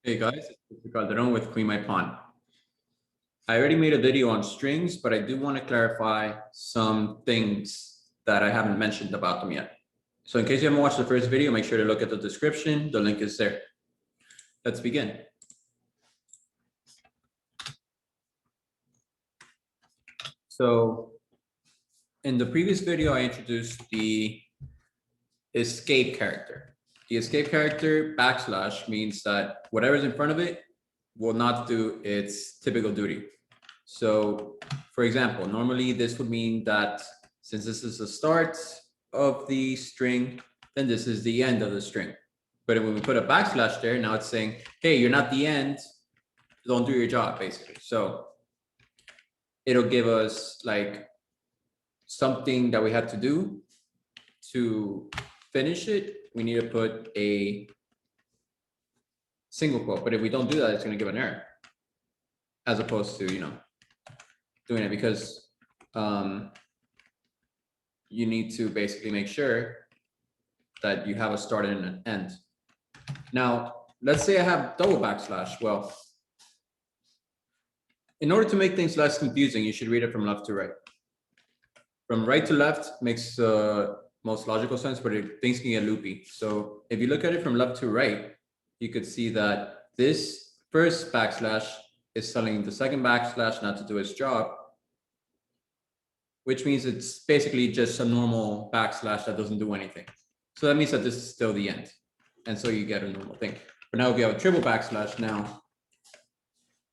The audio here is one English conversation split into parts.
Hey guys, it's Calderon with Clean My Pond. I already made a video on strings, but I do want to clarify some things that I haven't mentioned about them yet. So in case you haven't watched the first video, make sure to look at the description. The link is there. Let's begin. So in the previous video, I introduced the escape character. The escape character / means that whatever's in front of it will not do its typical duty. So for example, normally this would mean that since this is the start of the string, then this is the end of the string. But when we put a / there, now it's saying, hey, you're not the end, don't do your job, basically. So it'll give us like something that we have to do to finish it. We need to put a single quote, but if we don't do that, it's going to give an error, as opposed to, doing it because you need to basically make sure that you have a start and an end. Now, let's say I have double /. Well, in order to make things less confusing, you should read it from left to right. From right to left makes most logical sense, but things can get loopy. So if you look at it from left to right, you could see that this first / is telling the second / not to do its job, which means it's basically just a normal / that doesn't do anything. So that means that this is still the end. And so you get a normal thing. But now if you have a triple / now,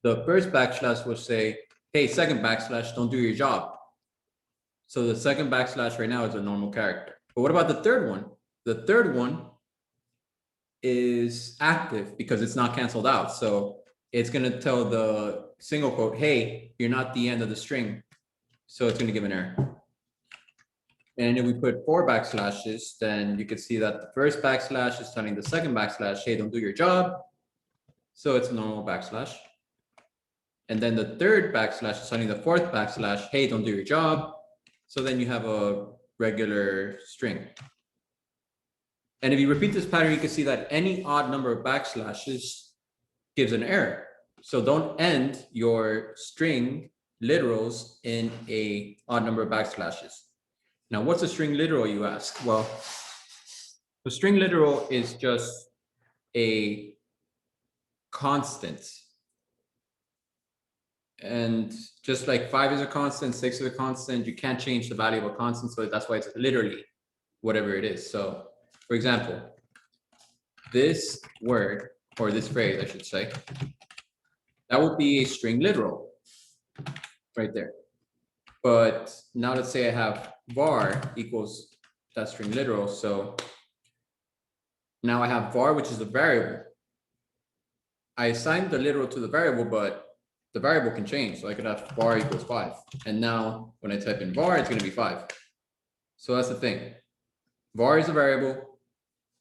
the first / will say, hey, second / don't do your job. So the second / right now is a normal character. But what about the third one? The third one is active because it's not canceled out. So it's going to tell the single quote, hey, you're not the end of the string. So it's going to give an error. And if we put 4 /, then you can see that the first / is telling the second /, hey, don't do your job. So it's a normal /. And then the third / is telling the fourth /, hey, don't do your job. So then you have a regular string. And if you repeat this pattern, you can see that any odd number of / gives an error. So don't end your string literals in a odd number of /. Now, what's a string literal, you ask? Well, the string literal is just a constant. And just like 5 is a constant, 6 is a constant, you can't change the value of a constant. So that's why it's literally whatever it is. So for example, this word, or this phrase, I should say, that would be a string literal right there. But now let's say I have var equals that string literal. So now I have var, which is a variable. I assigned the literal to the variable, but the variable can change. So I could have var equals 5. And now when I type in var, it's going to be 5. So that's the thing. Var is a variable.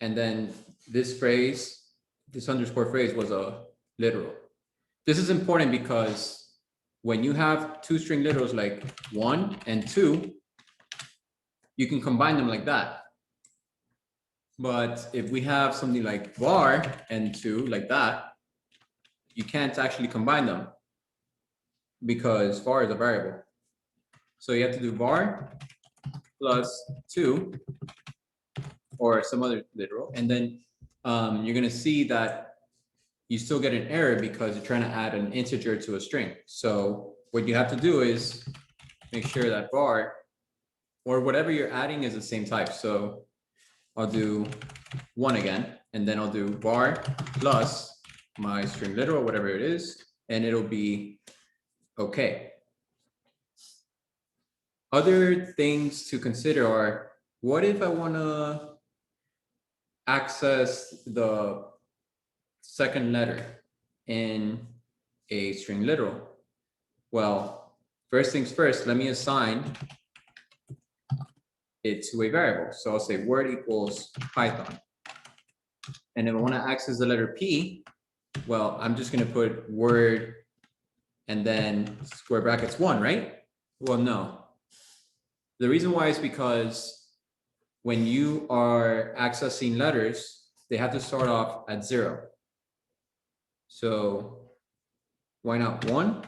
And then this phrase, this underscore phrase was a literal. This is important because when you have two string literals like 1 and 2, you can combine them like that. But if we have something like var and 2 like that, you can't actually combine them because var is a variable. So you have to do var plus 2 or some other literal. And then you're going to see that you still get an error because you're trying to add an integer to a string. So what you have to do is make sure that var or whatever you're adding is the same type. So I'll do 1 again, and then I'll do var plus my string literal, whatever it is, and it'll be okay. Other things to consider are, what if I want to access the second letter in a string literal? Well, first things first, let me assign it to a variable. So I'll say word equals Python. And if I want to access the letter P, well, I'm just going to put word and then square brackets 1, right? Well, no. The reason why is because when you are accessing letters, they have to start off at 0. So why not 1?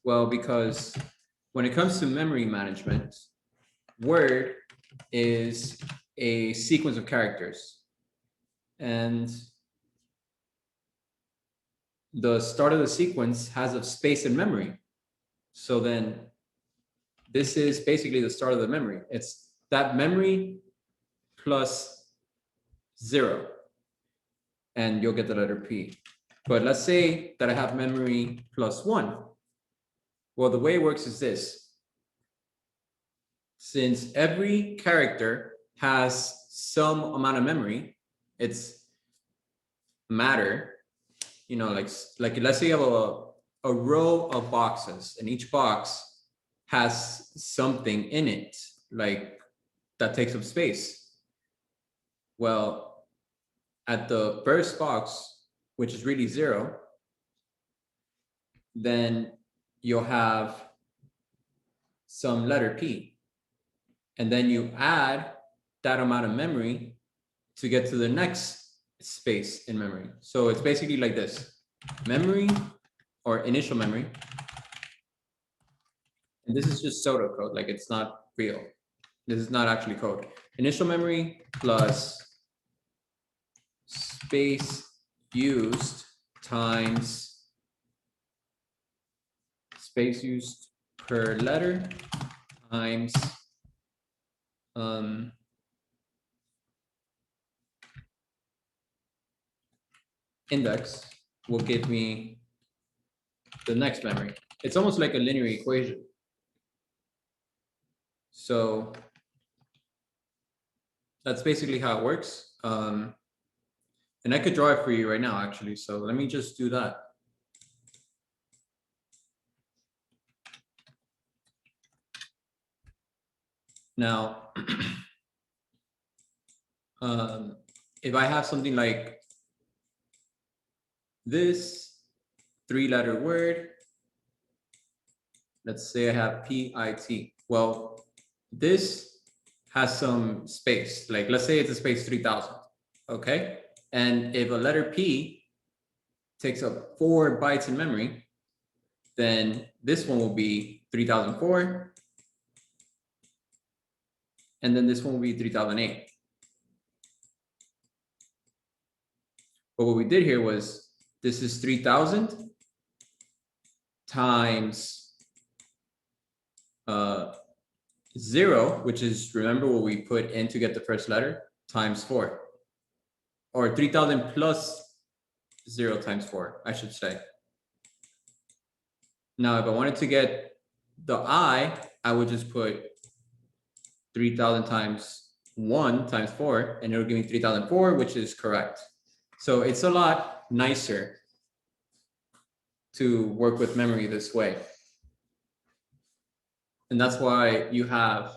Well, because when it comes to memory management, word is a sequence of characters. And the start of the sequence has a space in memory. So then this is basically the start of the memory. It's that memory plus 0, and you'll get the letter P. But let's say that I have memory plus 1. Well, the way it works is this. Since every character has some amount of memory, it's matter, you know, like let's say you have a row of boxes, and each box has something in it, like that takes up space. Well, at the first box, which is really 0, then you'll have some letter P. And then you add that amount of memory to get to the next space in memory. So it's basically like this: memory or initial memory. And this is just pseudocode, like it's not real. This is not actually code. Initial memory plus space used times space used per letter times index will give me the next memory. It's almost like a linear equation. So that's basically how it works. And I could draw it for you right now, actually. So let me just do that. Now, if I have something like this 3-letter word, let's say I have PIT. Well, this has some space. Like, let's say it's a space 3000. Okay. And if a letter P takes up 4 bytes in memory, then this one will be 3004. And then this one will be 3008. But what we did here was, this is 3000 times 0, which is, remember what we put in to get the first letter, times 4. Or 3000 plus 0 times 4, I should say. Now, if I wanted to get the I would just put 3000 times 1 times 4, and it'll give me 3004, which is correct. So it's a lot nicer to work with memory this way. And that's why you have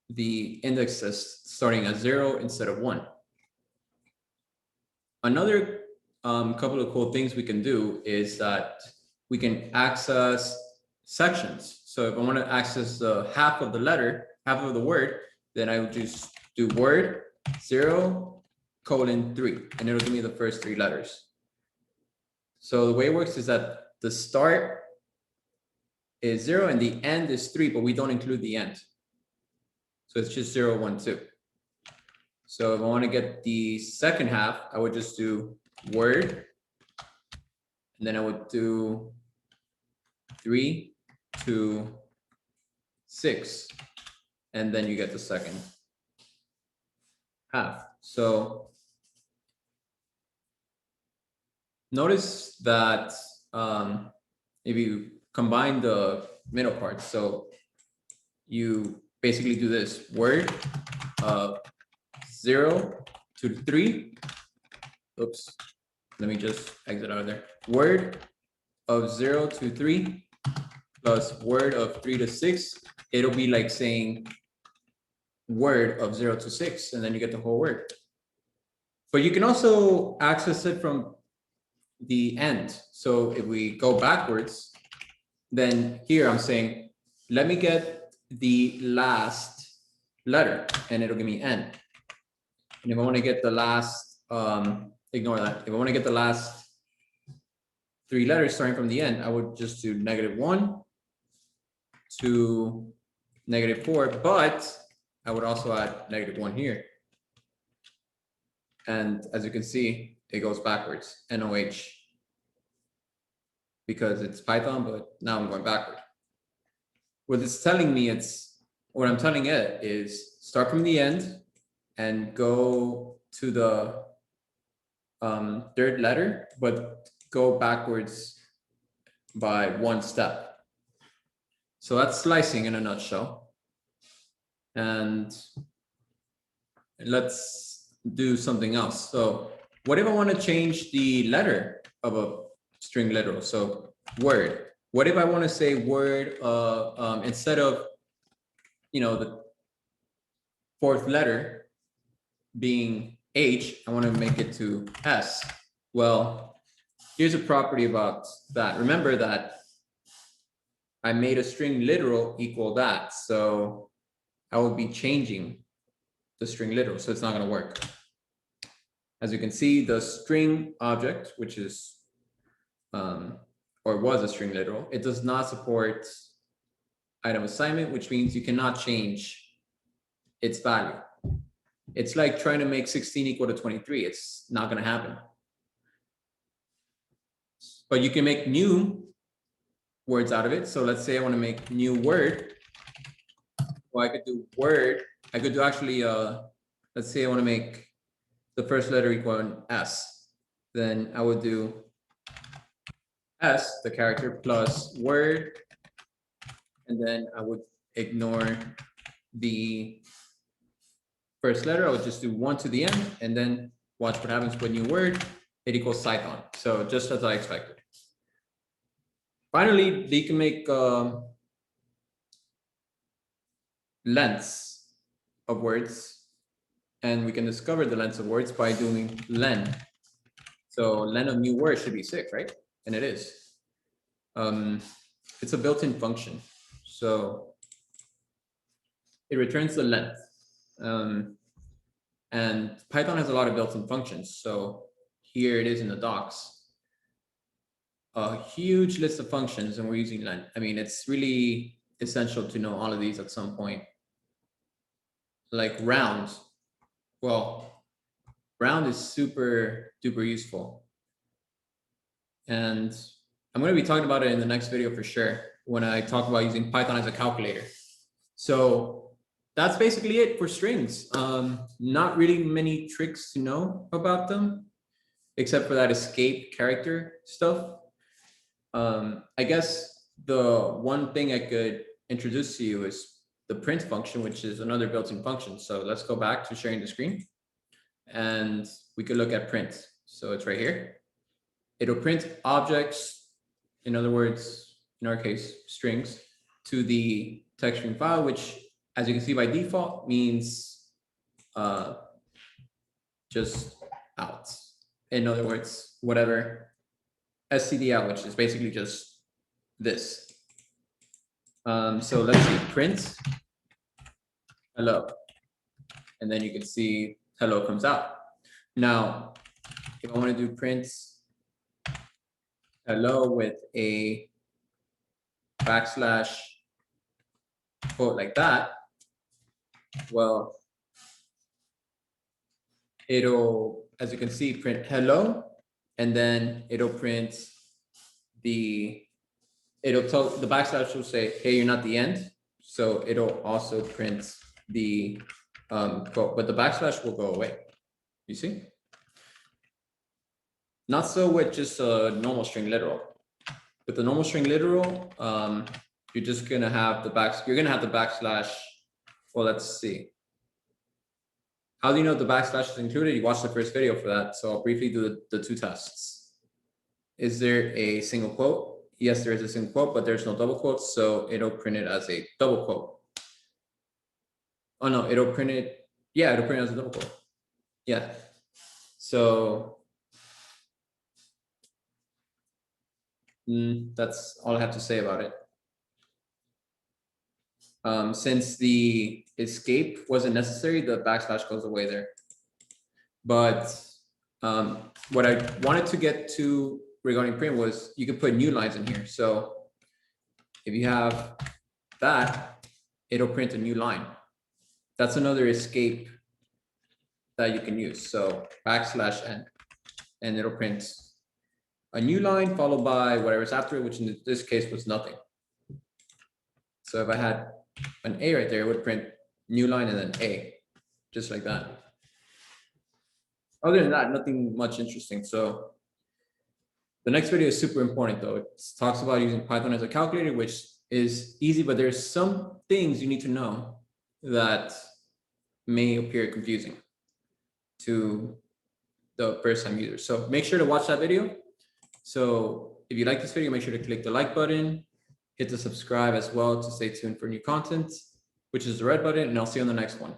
the indexes starting at 0 instead of 1. Another couple of cool things we can do is that we can access sections. So if I want to access half of the letter, half of the word, then I would just do word 0:3, and it'll give me the first 3 letters. So the way it works is that the start is 0 and the end is 3, but we don't include the end. So it's just 0, 1, 2. So if I want to get the second half, I would just do word, and then I would do 3 to 6, and then you get the second half. So notice that if you combine the middle part, so you basically do this word of 0 to 3. Oops, let me just exit out of there. Word of 0 to 3 plus word of 3 to 6. It'll be like saying word of 0 to 6, and then you get the whole word. But you can also access it from the end. So if we go backwards, then here I'm saying, let me get the last letter, and it'll give me N. And if I want to get the last ignore that. If I want to get the last 3 letters starting from the end, I would just do -1 to -4, but I would also add -1 here. And as you can see, it goes backwards, NOH, because it's Python, but now I'm going backward. What it's telling me, what I'm telling it is start from the end and go to the 3rd letter, but go backwards by 1 step. So that's slicing in a nutshell. And let's do something else. So what if I want to change the letter of a string literal? So word. What if I want to say word instead of, the 4th letter being H, I want to make it to S. Well, here's a property about that. Remember that I made a string literal equal that. So I will be changing the string literal, so it's not going to work. As you can see, the string object, which is, or was a string literal, it does not support item assignment, which means you cannot change its value. It's like trying to make 16 equal to 23. It's not going to happen. But you can make new words out of it. So let's say I want to make new word. Well, I could do word. I could do actually, let's say I want to make the first letter equal S. Then I would do S, the character, plus word. And then I would ignore the first letter. I would just do 1 to the end, and then watch what happens with new word. It equals Python. So just as I expected. Finally, they can make lengths of words, and we can discover the lengths of words by doing len. So len of new word should be 6, right? And it is. It's a built-in function, so it returns the length. And Python has a lot of built-in functions. So here it is in the docs. A huge list of functions, and we're using len. I mean, it's really essential to know all of these at some point. Like round. Well, round is super duper useful. And I'm going to be talking about it in the next video for sure, when I talk about using Python as a calculator. So that's basically it for strings. Not really many tricks to know about them, except for that escape character stuff. I guess the one thing I could introduce to you is the print function, which is another built-in function. So let's go back to sharing the screen, and we could look at print. So it's right here. It'll print objects, in other words, in our case, strings, to the text string file, which, as you can see by default, means just out. In other words, whatever, std out, which is basically just this. So let's see, print hello, and then you can see hello comes out. Now, if I want to do print hello with a backslash quote like that, well, it'll, as you can see, print hello, and then it'll print it'll tell the backslash will say, hey, you're not the end. So it'll also print the quote, but the backslash will go away. You see? Not so with just a normal string literal. With the normal string literal, you're just gonna have the backslash. Well, let's see. How do you know the backslash is included? You watched the first video for that. So I'll briefly do the 2 tests. Is there a single quote? Yes, there is a single quote, but there's no double quotes, so it'll print it as a double quote. Oh no, it'll print it. Yeah, it'll print it as a double quote. Yeah. So that's all I have to say about it. Since the escape wasn't necessary, the backslash goes away there. But What I wanted to get to regarding print was you can put new lines in here. So if you have that, it'll print a new line. That's another escape that you can use. So \n, and it'll print a new line followed by whatever's after it, which in this case was nothing. So if I had an A right there, it would print new line and then A, just like that. Other than that, nothing much interesting. So the next video is super important though. It talks about using Python as a calculator, which is easy, but there's some things you need to know that may appear confusing to the first-time user. So make sure to watch that video. So if you like this video, make sure to click the like button, hit the subscribe as well to stay tuned for new content, which is the red button, and I'll see you on the next one.